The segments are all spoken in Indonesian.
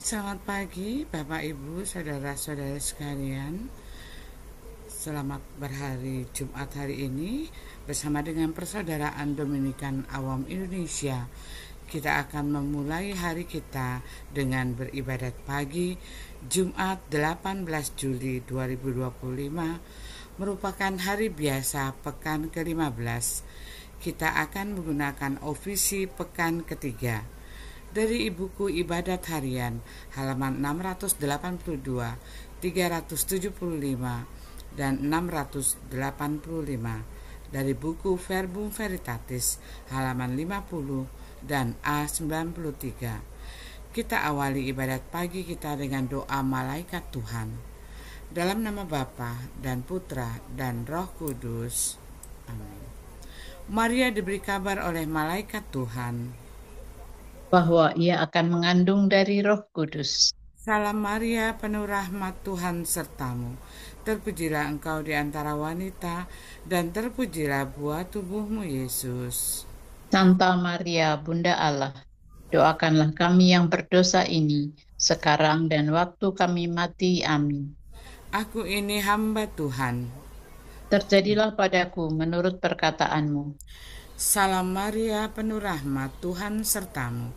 Selamat pagi Bapak Ibu Saudara-saudara sekalian. Selamat berhari Jumat hari ini. Bersama dengan Persaudaraan Dominikan Awam Indonesia, kita akan memulai hari kita dengan beribadat pagi Jumat 18 Juli 2025, merupakan hari biasa pekan ke-15. Kita akan menggunakan ofisi pekan ketiga dari buku Ibadat Harian halaman 682, 375, dan 685, dari buku Verbum Veritatis halaman 50 dan A93. Kita awali ibadat pagi kita dengan doa malaikat Tuhan. Dalam nama Bapa dan Putra dan Roh Kudus. Amin. Maria diberi kabar oleh malaikat Tuhan bahwa ia akan mengandung dari Roh Kudus. Salam Maria, penuh rahmat, Tuhan sertamu. Terpujilah engkau di antara wanita, dan terpujilah buah tubuhmu, Yesus. Santa Maria, Bunda Allah, doakanlah kami yang berdosa ini, sekarang dan waktu kami mati. Amin. Aku ini hamba Tuhan. Terjadilah padaku menurut perkataanmu. Salam Maria, penuh rahmat, Tuhan sertamu.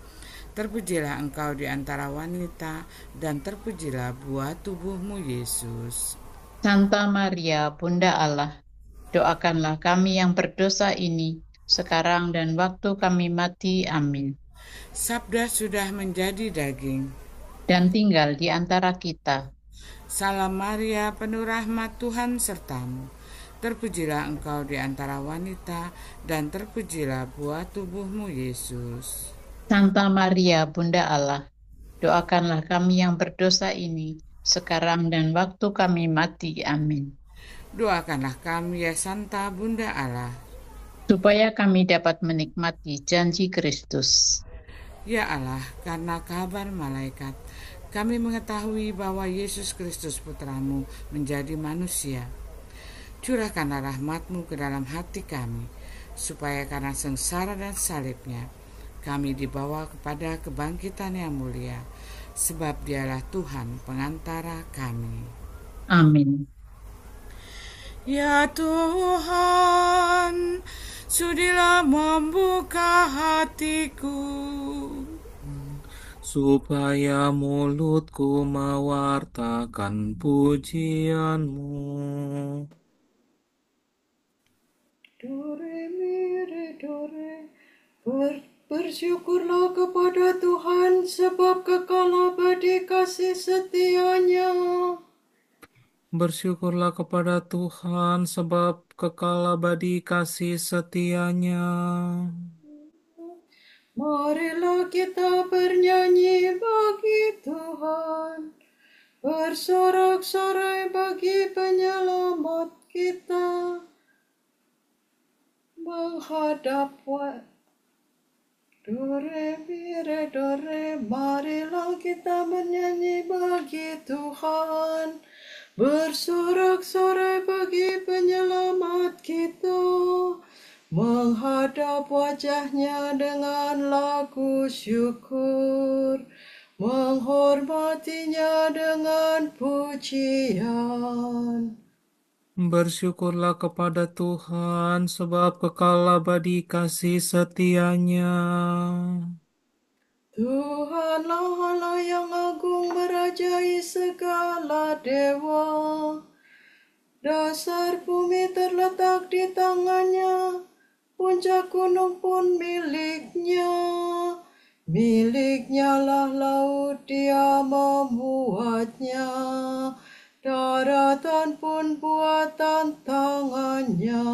Terpujilah engkau di antara wanita, dan terpujilah buah tubuhmu, Yesus. Santa Maria, Bunda Allah, doakanlah kami yang berdosa ini, sekarang dan waktu kami mati. Amin. Sabda sudah menjadi daging. Dan tinggal di antara kita. Salam Maria, penuh rahmat, Tuhan sertamu. Terpujilah engkau di antara wanita, dan terpujilah buah tubuhmu, Yesus. Santa Maria, Bunda Allah, doakanlah kami yang berdosa ini, sekarang dan waktu kami mati. Amin. Doakanlah kami ya Santa Bunda Allah. Supaya kami dapat menikmati janji Kristus. Ya Allah, karena kabar malaikat, kami mengetahui bahwa Yesus Kristus putramu menjadi manusia. Curahkanlah rahmat-Mu ke dalam hati kami, supaya karena sengsara dan salibnya, kami dibawa kepada kebangkitan yang mulia, sebab dialah Tuhan pengantara kami. Amin. Ya Tuhan, sudilah membuka hatiku, supaya mulutku mewartakan pujian-Mu. Do, re, mi, re, do, re. Bersyukurlah kepada Tuhan sebab kekal abadi kasih setia-Nya. Bersyukurlah kepada Tuhan sebab kekal abadi kasih setia-Nya. Marilah kita bernyanyi bagi Tuhan, bersorak-sorai bagi penyelamat kita, menghadap do, re, mi, re, do, re. Marilah kita bernyanyi bagi Tuhan, bersorak-sorai bagi penyelamat kita, menghadap wajah-Nya dengan lagu syukur, menghormati-Nya dengan pujian. Bersyukurlah kepada Tuhan sebab kekal abadi kasih setia-Nya. Tuhanlah Allah yang agung merajai segala dewa. Dasar bumi terletak di tangan-Nya, puncak gunung pun milik-Nya. Milik-Nya lah laut, Dia membuatnya. Daratan pun buatan tangan-Nya.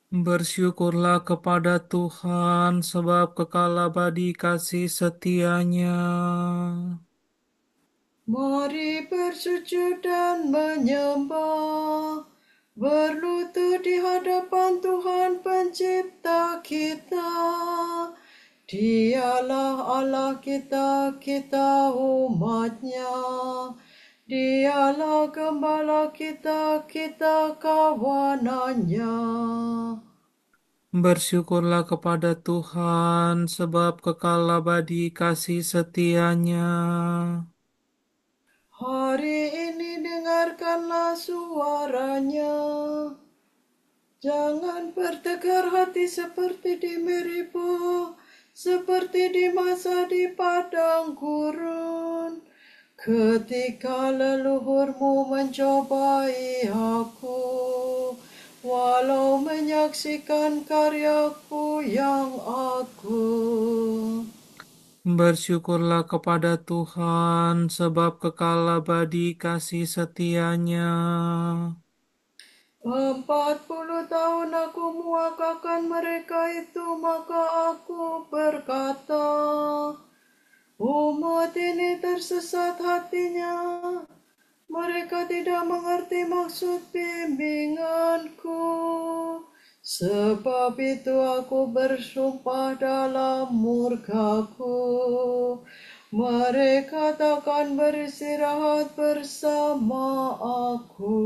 Bersyukurlah kepada Tuhan sebab kekal abadi kasih setia-Nya. Mari bersujud dan menyembah, berlutut di hadapan Tuhan Pencipta kita. Dialah Allah kita, kita umat-Nya. Dialah gembala kita, kita kawanan-Nya. Bersyukurlah kepada Tuhan, sebab kekal abadi kasih setia-Nya. Hari ini dengarkanlah suaranya. Jangan bertegar hati seperti di Meriba, seperti di masa di padang gurun. Ketika leluhurmu mencobai aku, walau menyaksikan karyaku yang agung. Bersyukurlah kepada Tuhan, sebab kekal abadi kasih setia-Nya. 40 tahun aku muakakan mereka itu, maka aku berkata, umat ini tersesat hatinya. Mereka tidak mengerti maksud bimbinganku. Sebab itu aku bersumpah dalam murkaku, mereka takkan beristirahat bersama aku.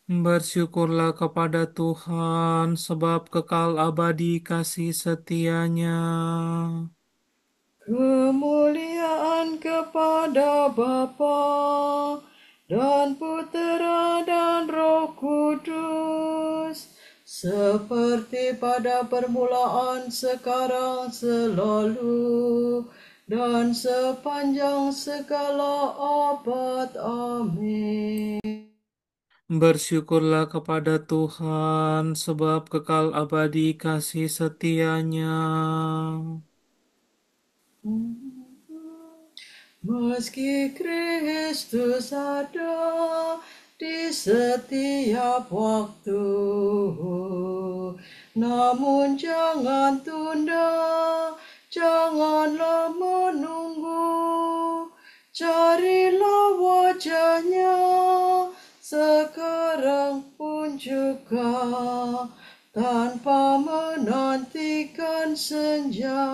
Bersyukurlah kepada Tuhan, sebab kekal abadi kasih setia-Nya. Kemuliaan kepada Bapa dan Putera dan Roh Kudus, seperti pada permulaan, sekarang, selalu, dan sepanjang segala abad. Amin. Bersyukurlah kepada Tuhan, sebab kekal abadi kasih setia-Nya. Meski Kristus ada di setiap waktu, namun jangan tunda, janganlah menunggu. Carilah wajahnya sekarang pun juga, tanpa menantikan senja.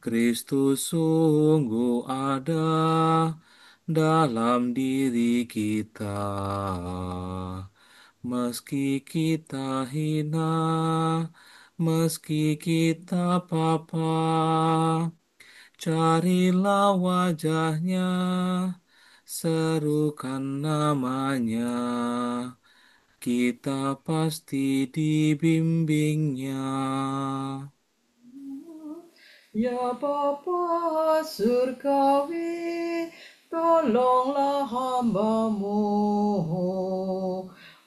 Kristus sungguh ada dalam diri kita, meski kita hina, meski kita papa, carilah wajahnya, serukan namanya, kita pasti dibimbingnya. Ya Bapa Surgawi, tolonglah hamba-Mu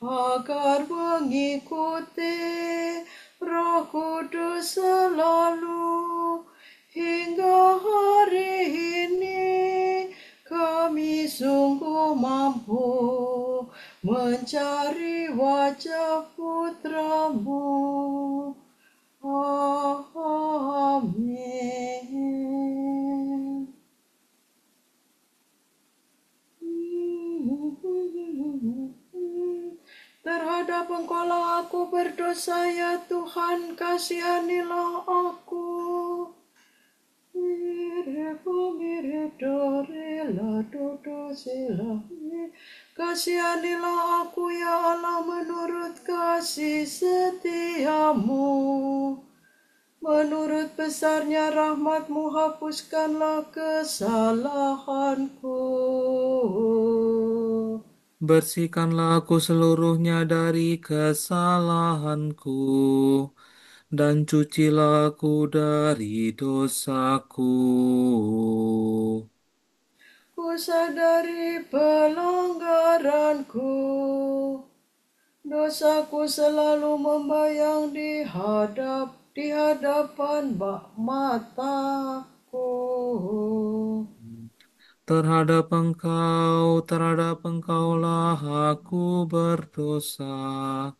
agar mengikuti Roh Kudus selalu hingga hari ini. Kami sungguh mampu mencari wajah Putra-Mu. Amin. Terhadap Engkau-lah aku berdosa, ya Tuhan, kasihanilah aku. Mirip dore la dodo sila. Kasihanilah aku, ya Allah, menurut kasih setiamu. Menurut besarnya rahmat-Mu, hapuskanlah kesalahanku. Bersihkanlah aku seluruhnya dari kesalahanku, dan cucilah aku dari dosaku. Ku sadari pelanggaranku, dosaku selalu membayang di hadapan mataku. Terhadap Engkaulah aku berdosa,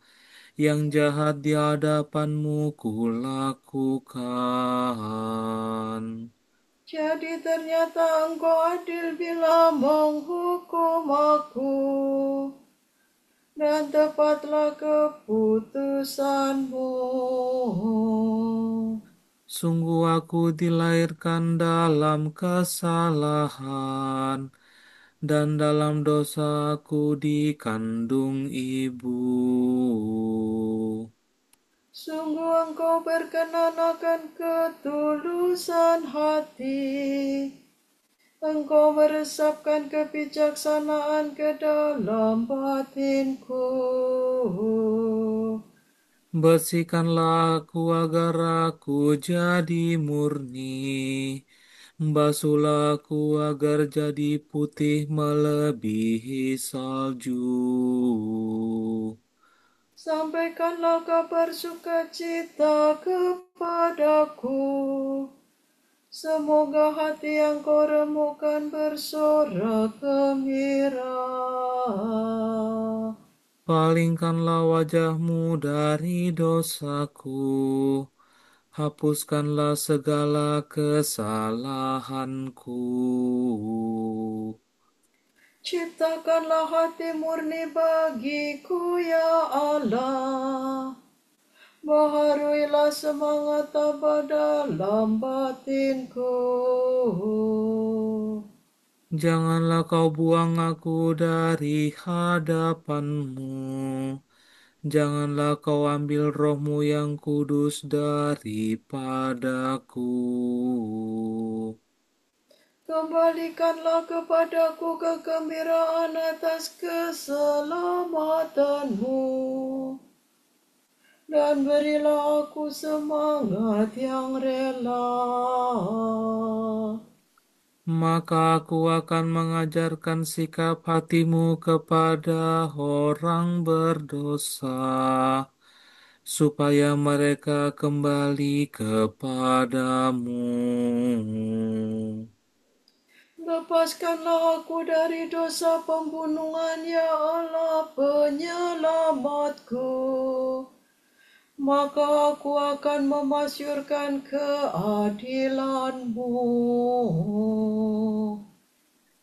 yang jahat di hadapan-Mu kulakukan. Jadi ternyata Engkau adil bila menghukum aku, dan tepatlah keputusan-Mu. Sungguh aku dilahirkan dalam kesalahan, dan dalam dosaku dikandung ibu. Sungguh Engkau berkenan akan ketulusan hati. Engkau meresapkan kebijaksanaan ke dalam batinku. Bersihkanlah aku agar aku jadi murni. Basuhlah aku agar jadi putih melebihi salju. Sampaikanlah kabar sukacita kepadaku. Semoga hati yang kau remukkan bersorak gembira. Palingkanlah wajahmu dari dosaku. Hapuskanlah segala kesalahanku. Ciptakanlah hati murni bagiku ya Allah. Baharuilah semangat tabah dalam batinku. Janganlah kau buang aku dari hadapanmu. Janganlah kau ambil rohmu yang kudus daripadaku. Kembalikanlah kepadaku kegembiraan atas keselamatanmu. Dan berilah aku semangat yang rela. Maka aku akan mengajarkan sikap hatimu kepada orang berdosa, supaya mereka kembali kepadamu. Lepaskanlah aku dari dosa pembunuhan, ya Allah penyelamatku. Maka aku akan memasyurkan keadilan-Mu.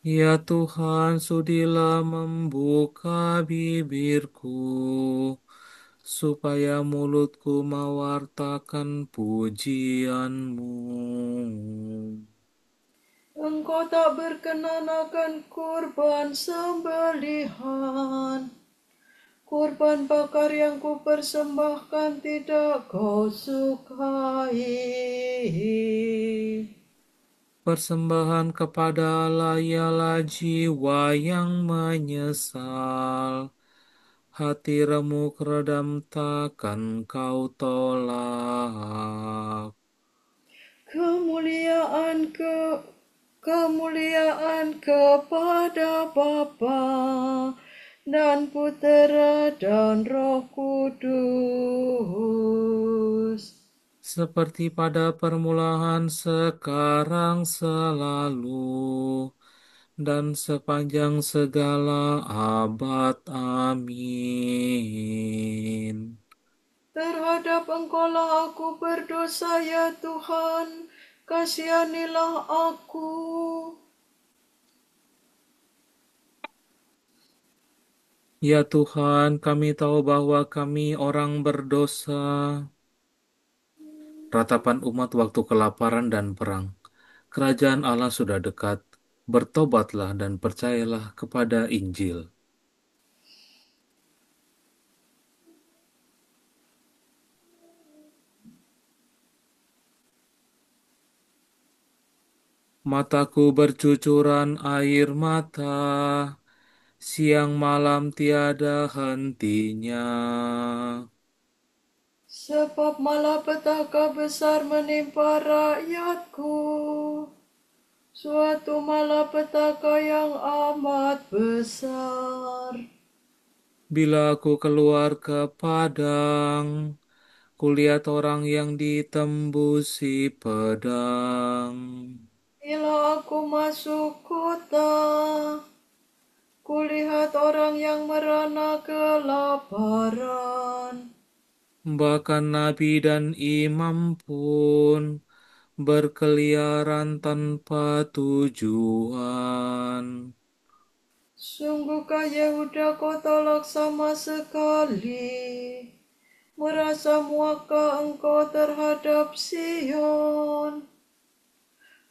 Ya Tuhan, sudilah membuka bibirku, supaya mulutku mewartakan pujian-Mu. Engkau tak berkenan akan kurban sembelihan. Kurban bakar yang kupersembahkan tidak kau sukai. Persembahan kepada Allah ialah jiwa yang menyesal. Hati remuk redam takkan kau tolak. Kemuliaan kepada Bapa dan Putera dan Roh Kudus. Seperti pada permulaan, sekarang, selalu, dan sepanjang segala abad. Amin. Terhadap Engkau-lah aku berdosa, ya Tuhan, kasihanilah aku. Ya Tuhan, kami tahu bahwa kami orang berdosa. Ratapan umat waktu kelaparan dan perang. Kerajaan Allah sudah dekat. Bertobatlah dan percayalah kepada Injil. Mataku bercucuran air mata, siang malam tiada hentinya. Sebab malapetaka besar menimpa rakyatku, suatu malapetaka yang amat besar. Bila aku keluar ke padang, kulihat orang yang ditembusi pedang. Bila aku masuk kota, kulihat orang yang merana kelaparan. Bahkan nabi dan imam pun berkeliaran tanpa tujuan. Sungguhkah Yehuda kau tolak sama sekali? Merasa muakkah engkau terhadap Sion?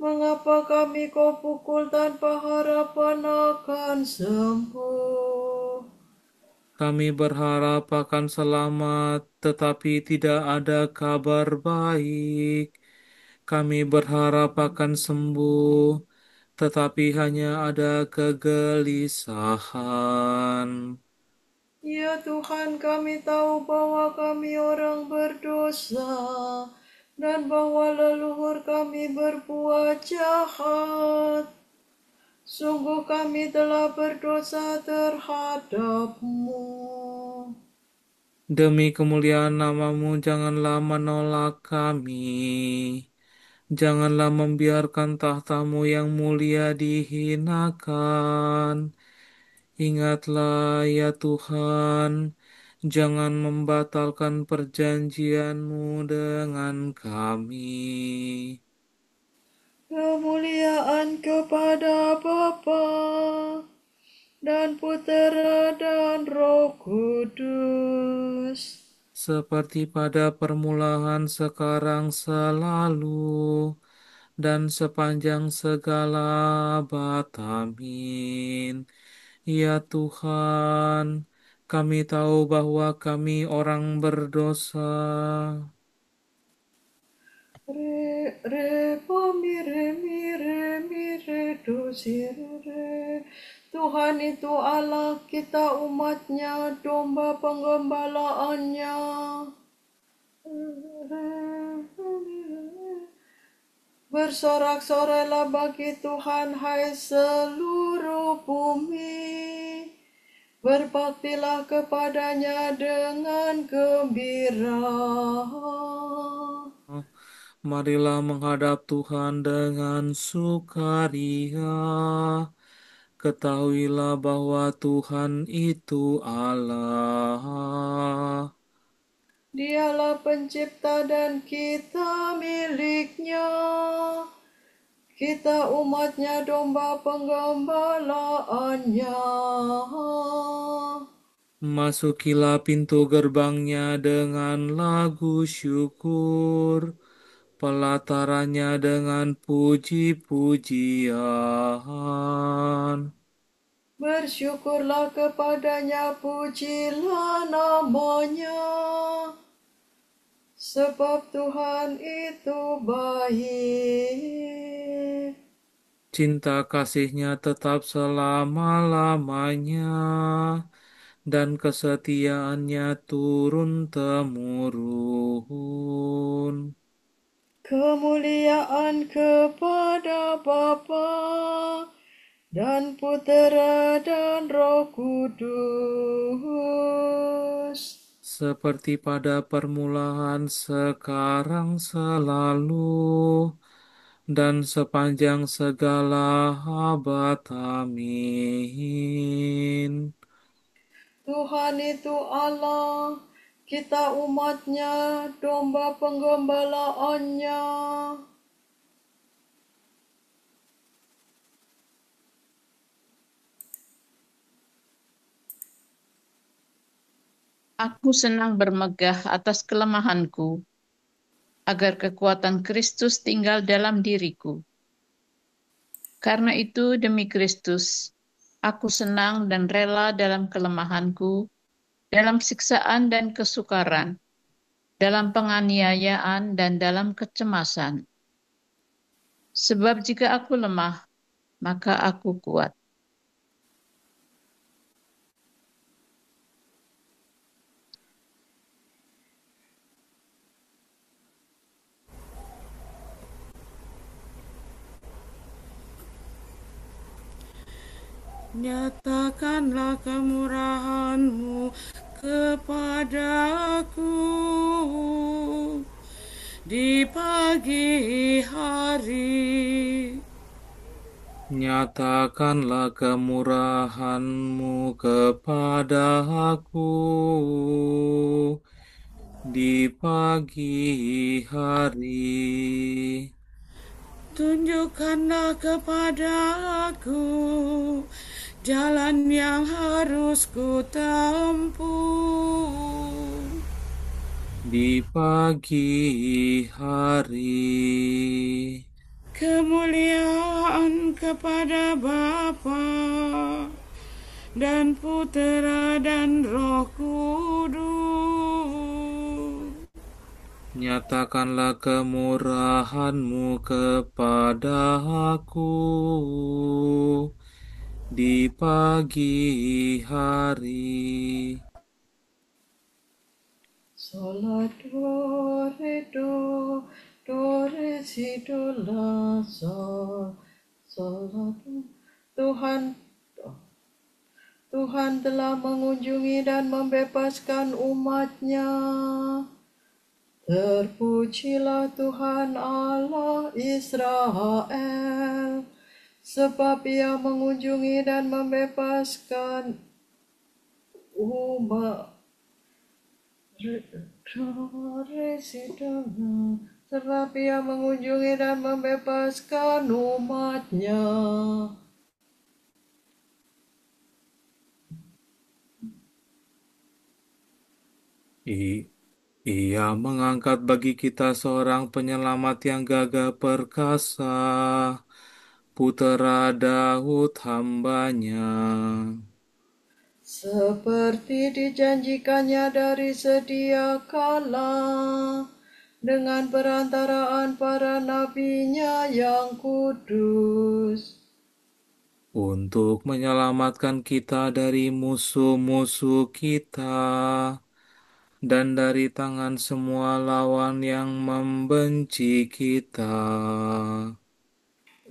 Mengapa kami kau pukul tanpa harapan akan sembuh? Kami berharap akan selamat, tetapi tidak ada kabar baik. Kami berharap akan sembuh, tetapi hanya ada kegelisahan. Ya Tuhan, kami tahu bahwa kami orang berdosa dan bahwa leluhur kami berbuat jahat. Sungguh kami telah berdosa terhadap-Mu. Demi kemuliaan nama-Mu, janganlah menolak kami. Janganlah membiarkan tahta-Mu yang mulia dihinakan. Ingatlah ya Tuhan, jangan membatalkan perjanjian-Mu dengan kami. Kemuliaan kepada Bapa dan Putera dan Roh Kudus. Seperti pada permulaan, sekarang, selalu, dan sepanjang segala abad. Amin. Ya Tuhan, kami tahu bahwa kami orang berdosa. Tuhan itu Allah kita, umatnya, domba penggembalaannya. Bersorak-sorailah bagi Tuhan, hai seluruh bumi. Berbaktilah kepadanya dengan gembira. Marilah menghadap Tuhan dengan sukaria. Ketahuilah bahwa Tuhan itu Allah. Dialah pencipta dan kita miliknya. Kita umatnya, domba penggembalaannya. Masukilah pintu gerbangnya dengan lagu syukur, pelatarannya dengan puji-pujian. Bersyukurlah kepadanya, pujilah namanya. Sebab Tuhan itu baik. Cinta kasihnya tetap selama-lamanya, dan kesetiaannya turun-temurun. Kemuliaan kepada Bapa dan Putera dan Roh Kudus. Seperti pada permulaan, sekarang, selalu, dan sepanjang segala abad. Amin. Tuhan itu Allah, kita umatnya, domba penggembalaannya. Aku senang bermegah atas kelemahanku, agar kekuatan Kristus tinggal dalam diriku. Karena itu, demi Kristus, aku senang dan rela dalam kelemahanku, dalam siksaan dan kesukaran, dalam penganiayaan dan dalam kecemasan. Sebab jika aku lemah, maka aku kuat. Nyatakanlah kemurahan-Mu kepadaku di pagi hari. Nyatakanlah kemurahan-Mu kepada aku di pagi hari. Tunjukkanlah kepada aku jalan yang harus ku tempuh Di pagi hari. kemuliaan kepada Bapa dan Putera dan Roh Kudus. Nyatakanlah kemurahan-Mu kepada aku di pagi hari. Sol, do, re, si, do, la, sol, la, do. Tuhan telah mengunjungi dan membebaskan umat-Nya. Terpujilah Tuhan Allah Israel, sebab Ia mengunjungi dan membebaskan umat. Sebab Ia mengunjungi dan membebaskan umat-Nya. Ia mengangkat bagi kita seorang penyelamat yang gagah perkasa, Putera Daud hamba-Nya. Seperti dijanjikannya dari sedia kala, dengan perantaraan para nabi-Nya yang kudus, Untuk menyelamatkan kita dari musuh-musuh kita dan dari tangan semua lawan yang membenci kita.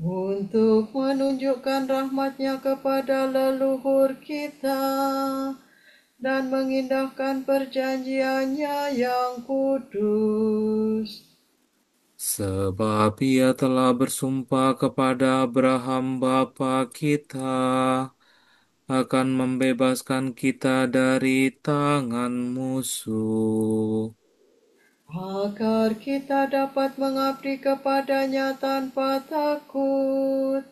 untuk menunjukkan rahmat-Nya kepada leluhur kita dan mengindahkan perjanjian-Nya yang kudus. Sebab Ia telah bersumpah kepada Abraham bapa kita akan membebaskan kita dari tangan musuh, Agar kita dapat mengabdi kepada-Nya tanpa takut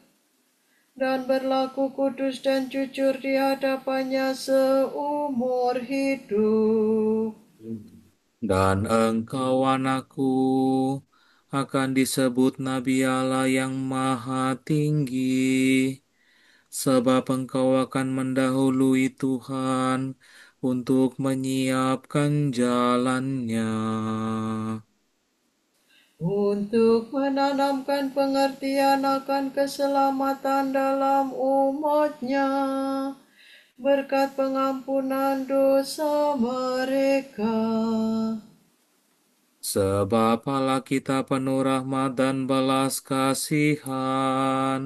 dan berlaku kudus dan jujur di hadapan-Nya seumur hidup. dan engkau, anakku, akan disebut Nabi Allah yang Maha Tinggi, sebab engkau akan mendahului Tuhan untuk menyiapkan jalannya, Untuk menanamkan pengertian akan keselamatan dalam umat-Nya, berkat pengampunan dosa mereka. sebab Allah kita penuh rahmat dan belas kasihan.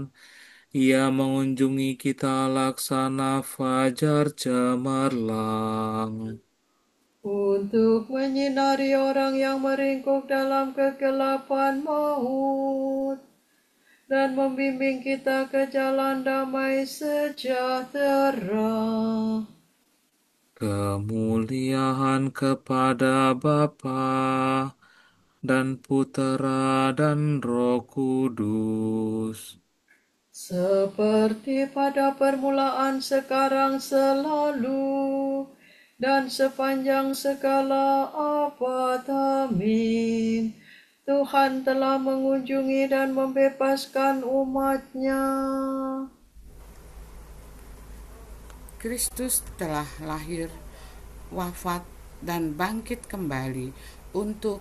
Ia mengunjungi kita laksana fajar cemerlang, Untuk menyinari orang yang meringkuk dalam kegelapan maut, dan membimbing kita ke jalan damai sejahtera. kemuliaan kepada Bapa dan Putera dan Roh Kudus, Seperti pada permulaan, sekarang, selalu, dan sepanjang segala abad. Amin. Tuhan telah mengunjungi dan membebaskan umat-Nya. Kristus telah lahir, wafat, dan bangkit kembali untuk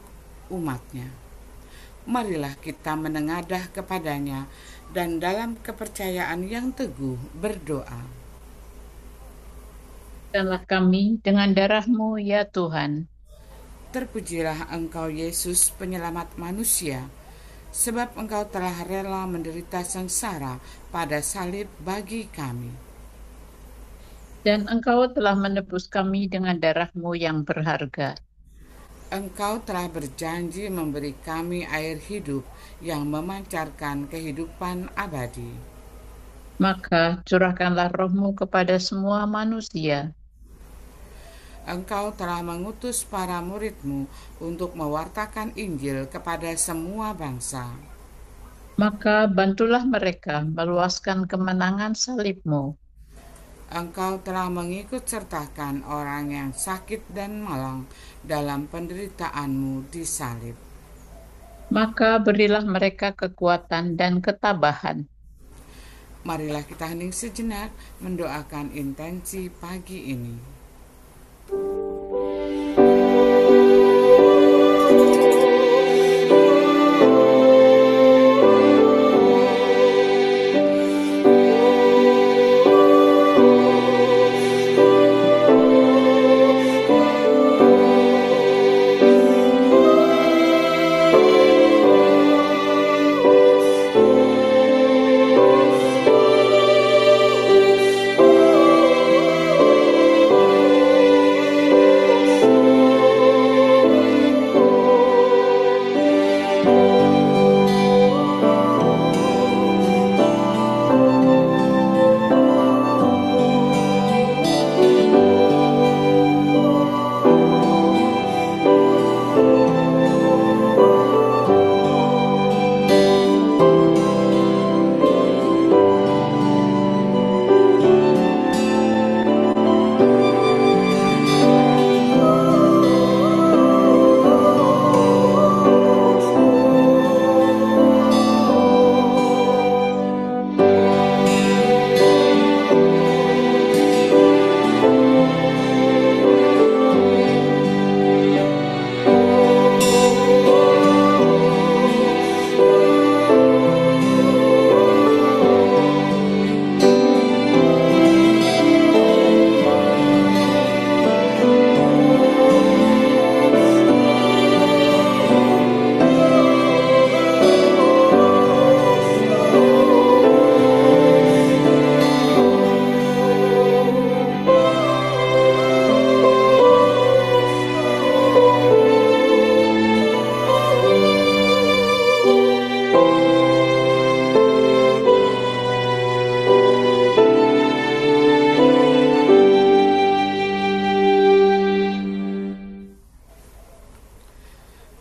umat-Nya. Marilah kita menengadah kepada-Nya dan dalam kepercayaan yang teguh berdoa. Baptikanlah kami dengan darah-Mu, ya Tuhan. Terpujilah Engkau Yesus, penyelamat manusia, sebab Engkau telah rela menderita sengsara pada salib bagi kami. Dan Engkau telah menebus kami dengan darah-Mu yang berharga. Engkau telah berjanji memberi kami air hidup yang memancarkan kehidupan abadi. Maka curahkanlah Roh-Mu kepada semua manusia. Engkau telah mengutus para murid-Mu untuk mewartakan Injil kepada semua bangsa. Maka bantulah mereka meluaskan kemenangan salib-Mu. Engkau telah mengikut sertakan orang yang sakit dan malang dalam penderitaan-Mu di salib. Maka berilah mereka kekuatan dan ketabahan. Marilah kita hening sejenak mendoakan intensi pagi ini.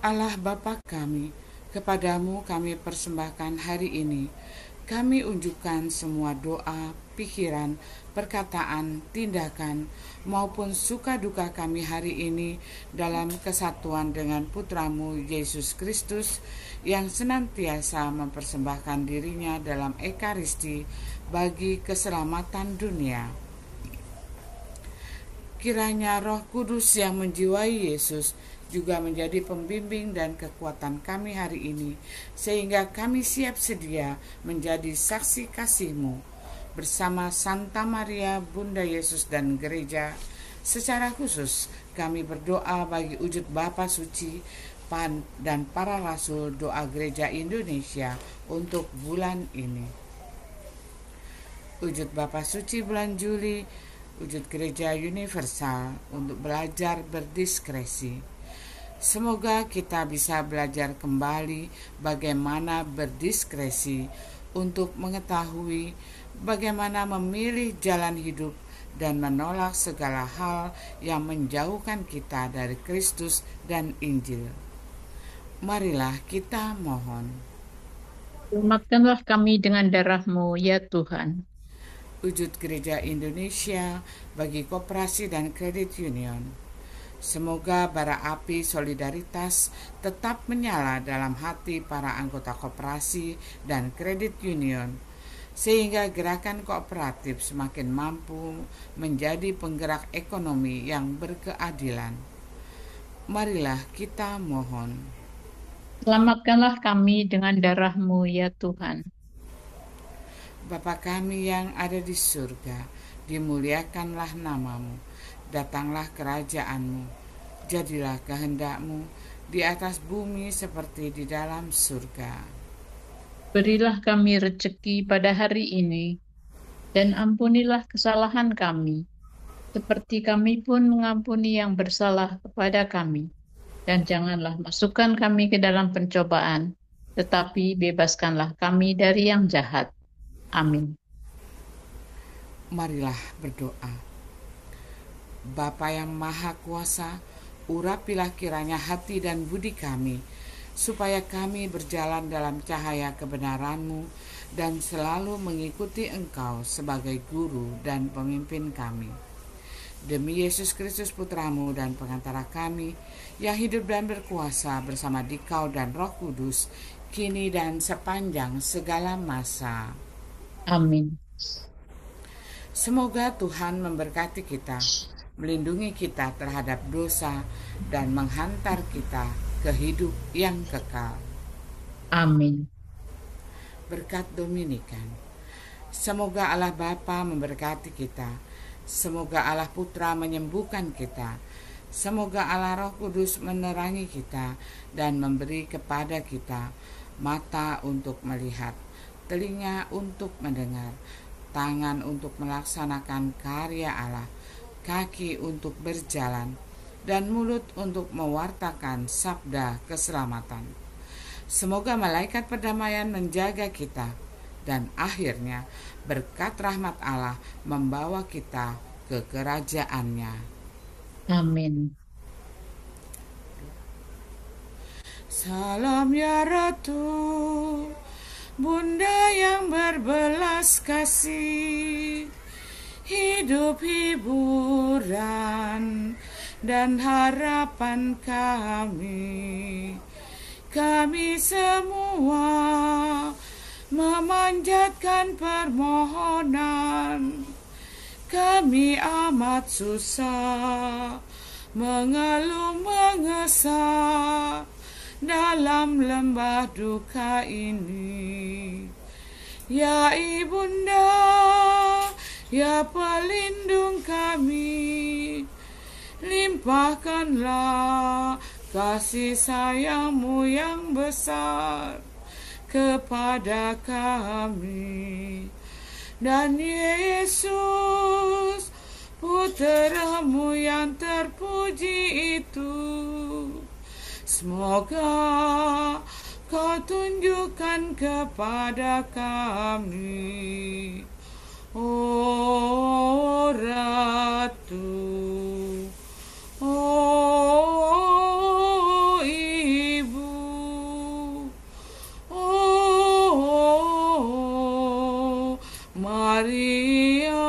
Allah Bapa kami, kepadamu kami persembahkan hari ini. Kami unjukkan semua doa, pikiran, perkataan, tindakan, maupun suka duka kami hari ini dalam kesatuan dengan Putramu Yesus Kristus yang senantiasa mempersembahkan dirinya dalam Ekaristi bagi keselamatan dunia. Kiranya Roh Kudus yang menjiwai Yesus juga menjadi pembimbing dan kekuatan kami hari ini, sehingga kami siap sedia menjadi saksi kasih-Mu bersama Santa Maria, Bunda Yesus dan Gereja. Secara khusus, kami berdoa bagi wujud Bapa Suci, PAN, dan para Rasul Doa Gereja Indonesia untuk bulan ini. Wujud Bapa Suci bulan Juli, wujud Gereja Universal untuk belajar berdiskresi. Semoga kita bisa belajar kembali bagaimana berdiskresi untuk mengetahui bagaimana memilih jalan hidup dan menolak segala hal yang menjauhkan kita dari Kristus dan Injil. Marilah kita mohon. Selamatkanlah kami dengan darah-Mu, ya Tuhan. Wujud Gereja Indonesia bagi Koperasi dan Kredit Union. Semoga bara api solidaritas tetap menyala dalam hati para anggota koperasi dan kredit union, sehingga gerakan kooperatif semakin mampu menjadi penggerak ekonomi yang berkeadilan. Marilah kita mohon. Selamatkanlah kami dengan darah-Mu, ya Tuhan. Bapa kami yang ada di surga, dimuliakanlah nama-Mu. Datanglah kerajaan-Mu, jadilah kehendak-Mu di atas bumi seperti di dalam surga. Berilah kami rezeki pada hari ini, dan ampunilah kesalahan kami, seperti kami pun mengampuni yang bersalah kepada kami. Dan janganlah masukkan kami ke dalam pencobaan, tetapi bebaskanlah kami dari yang jahat. Amin. Marilah berdoa. Bapa yang Maha Kuasa, urapilah kiranya hati dan budi kami, supaya kami berjalan dalam cahaya kebenaran-Mu dan selalu mengikuti Engkau sebagai guru dan pemimpin kami. Demi Yesus Kristus Putra-Mu dan pengantara kami, yang hidup dan berkuasa bersama Dikau dan Roh Kudus, kini dan sepanjang segala masa. Amin. Semoga Tuhan memberkati kita, melindungi kita terhadap dosa, dan menghantar kita ke hidup yang kekal. Amin. Berkat Dominikan. Semoga Allah Bapa memberkati kita. Semoga Allah Putra menyembuhkan kita. Semoga Allah Roh Kudus menerangi kita dan memberi kepada kita mata untuk melihat, telinga untuk mendengar, tangan untuk melaksanakan karya Allah, kaki untuk berjalan, dan mulut untuk mewartakan sabda keselamatan. Semoga malaikat perdamaian menjaga kita, dan akhirnya berkat rahmat Allah membawa kita ke kerajaannya. Amin. Salam ya Ratu, Bunda yang berbelas kasih, hidup hiburan dan harapan kami. Kami semua memanjatkan permohonan. Kami amat susah, mengeluh mengesah dalam lembah duka ini. Ya Ibunda, ya pelindung kami, limpahkanlah kasih sayang-Mu yang besar kepada kami. Dan Yesus, Putra-Mu yang terpuji itu, semoga Kau tunjukkan kepada kami, oh Ratu, oh Ibu, oh Maria,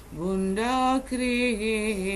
Bunda Kristus.